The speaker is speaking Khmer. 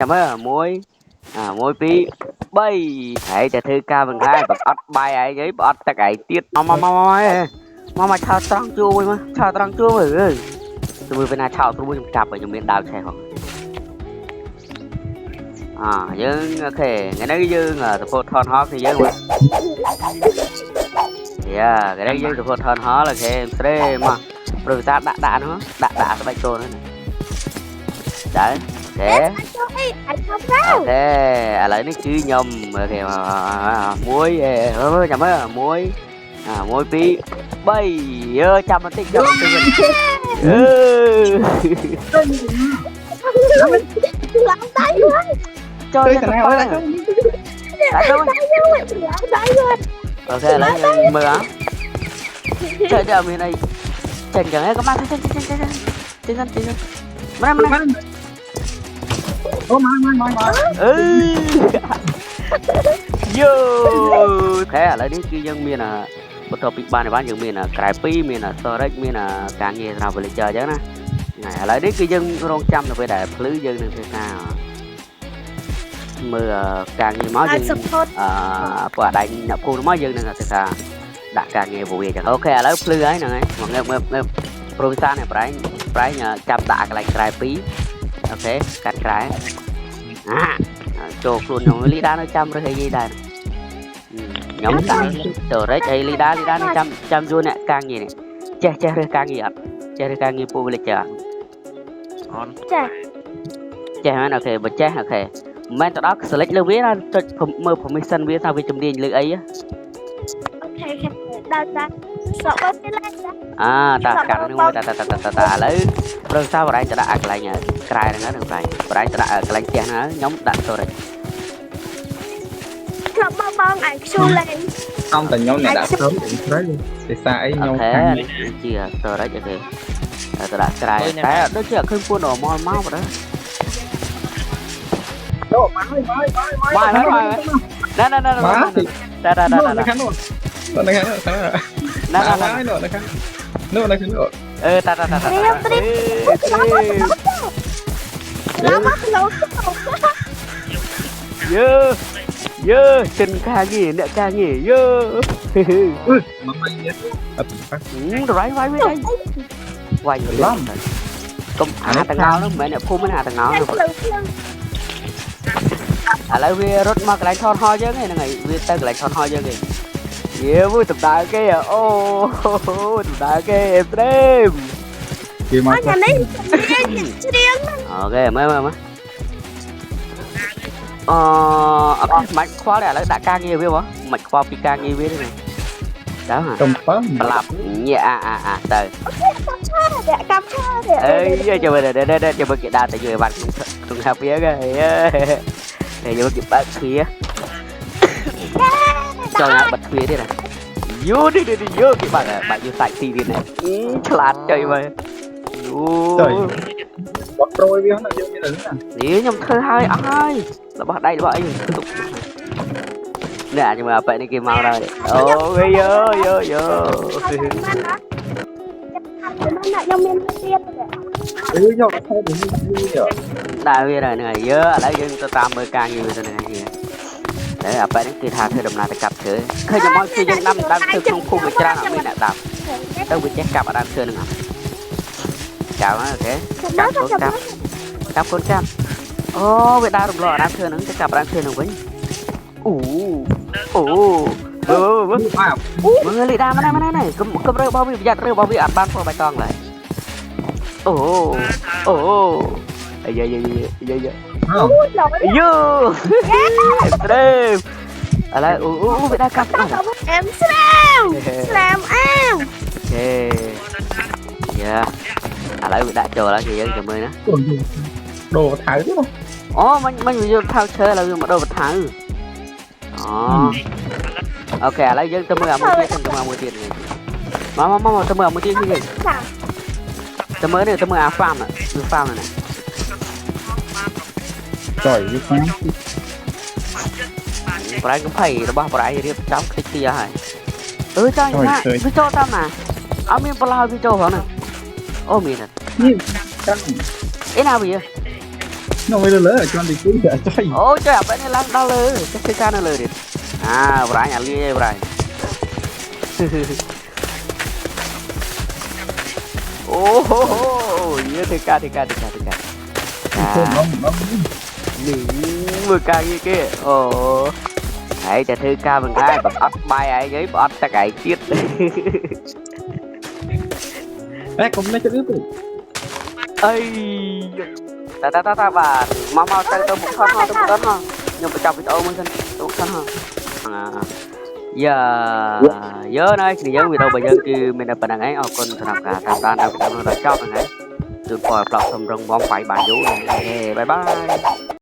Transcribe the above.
ចាំមើល1 2 3ហើយតែធ្វើការបង្ហាញបើអត់បាយឯងអីបើអត់ទឹកឯងទៀតមកឆោតត្រង់ជួមួយមកឆោតត្រង់ជួមើលអើយទៅមើលពេលណាឆោតស្រួលខ្ញុំចាប់ឲ្យខ្ញុំមានដាវឆេះផងយើងអូខេថ្ងៃនេះយើង support town hall គឺយើងយ៉ាថ្ងៃនេះយើង support town hall អូខេស្រេមកប្រវត្តិសាស្ត្រដាក់នោះដាក់ស្បែកគោនោះដែរអូខេឥឡូវនេះគឺខ្ញុំអូខេមួយចាំមើល1 2 3ចាំបន្តិចចូលឡើងដៃហើយចូលទៅណាអូខេឥឡូវមើលចេះមានអីចេញចឹងឯងក៏បានចេញមកអូមកអឺយូខេឥឡូវនេះគឺយើងមានបន្ទាប់ពីបានយើងមានក្រែ2មាន storage មានការងារសម្រាប់ villager អញ្ចឹងណាថ្ងៃឥឡូវនេះគឺយើងរងចាំទៅពេលដែលភ្លឺយើងនឹងធ្វើការមើលការងារមកយើងពួកអដែងអ្នកពូមកយើងនឹងធ្វើការដាក់ការងារពួកវាអញ្ចឹងអូខេឥឡូវភ្លឺហើយហ្នឹងហើយមកងើបប្រូវីសានេះប្រែងចាប់ដាក់កន្លែងក្រែ2អូខេកាត់ក្រែចូលខ្លួនខ្ញុំលីដានៅចាំរើសអីដែរខ្ញុំដាក់តរិចហើយលីដានឹងចាំយួរអ្នកការងារនេះចេះរើសការងារអត់ចេះរើសការងារពូ villager អត់ចេះមែនអូខេបើចេះអូខេមិនមែនទៅដល់ select លើវាណាចុចមើល permission វាថាវាជំនាញលើអីអូខេដល់តាសក់បើទីឡើងតាកាត់នឹងមួយតាឥឡូវប្រឹងសាបរៃទៅដាក់កន្លែងក្រែហ្នឹងប្រៃទៅដាក់កន្លែងផ្ទះហ្នឹងខ្ញុំដាក់ storage ខ្លប់បងឯងខ្ជូលេងខ្ញុំតែខ្ញុំអ្នកដាក់ storage ទេសាអីខ្ញុំខាងជា storage អូខេទៅដាក់ក្រែតែដូចជាអត់ឃើញពួនមកបងមកណាចិនការងារអ្នកការងាររ៉ៃវាឡំកុំអាតងោនោះមិនមែនអ្នកភូមិមិនអាតងោនោះឥឡូវវារត់មកកន្លែងថនហោយើងហ្នឹងហើយវាទៅកន្លែងថនហោយើងឯងមួយដំណើរគេអូដំណើរគេអេប្រេមគេមកអានេះច្រៀងអូខេមើលអូខេមិនខ្វល់ទេឥឡូវដាក់ការងារវាហ៎មិនខ្វល់ពីការងារវាទេទៅកំពឹមប្រាប់ញ៉ាទៅកម្មឆាអើយចាំមើលគេដាក់ទៅយកឲ្យបានក្នុងហាប់វាគេតែយកគេបើកទ្វារចូលណាបិទទ្វារទៀតណាយូនេះយកគេបើកយកសាច់ទីទៀតណាឆ្លាតចុយមើលយូបត់ប្រួយវាណាយើងមានរឿងណានេះខ្ញុំធ្វើឲ្យអស់ហើយរបស់ដៃរបស់អីទុកនេះខ្ញុំមើលបែបនេះគេមកដល់អូយយោខ្ញុំមានទៀតយកទៅដាក់វាហើយហ្នឹងហើយយើឥឡូវយើងទៅតាមមើលការងារវាទៅហ្នឹងហើយតែអាបែបនេះគេថាធ្វើដំណើរទៅកាប់ឈើឃើញមកគឺយើងដាំឈើក្នុងភូមិច្រើនអត់មានអ្នកដាំទៅវាចេះកាប់ដើមឈើហ្នឹងអត់ចាំអូខេកាប់កូនចាំអូវាដើររំលងដើមឈើហ្នឹងទៅកាប់ដើមឈើហ្នឹងវិញអូមើលលីដាមកណែកុំរើរបស់វាប្រយ័ត្នរើរបស់វាអត់បានផលបៃតងឡើយអូយាយត្រេមឥឡូវអូវាដើរកាប់អែមស្រាមអាវអូខេយ៉ាឥឡូវវាដាក់ចូលហើយគេយើងចាំមើលណាដូរថៅទេអូមិនយកថៅឈើឥឡូវវាមកដូរថៅអូខេឥឡូវយើងទៅមើលអាមួយទៀតទៅមើលអាមួយទៀតមកទៅមើលអាមួយទៀតនេះទៅមើលនេះទៅមើលអា farm ហ្នឹងគឺ farm ហ្នឹងចុយវា farm ប្រៃកំភៃរបស់ប្រៃរៀបចំខ្ទេចទីហើយចុយណាវាចូលតាមណាអត់មានប្រឡោវាចូលផងហ្នឹងអូមាននេះចាំអីណាវា nó mới lớn cho anh đi cứu để chơi ô chơi apa ini lang dah le ke sana le dit berani ali berani oh iya TK nó những người ca như kia hãy cho thư ca bằng cái bật ớt bay ấy giấy bật ta cày chết đấy cũng lấy cho đứa ơi ta và mau tới một con ho nhưng mà trong video mới xin một con ho giờ này thì giờ video bây giờ kia mình đã bắt đầu ấy con thằng cả thằng ta đã chọn này từ khỏi lọc thầm rong bom phải bàn vũ này bye bye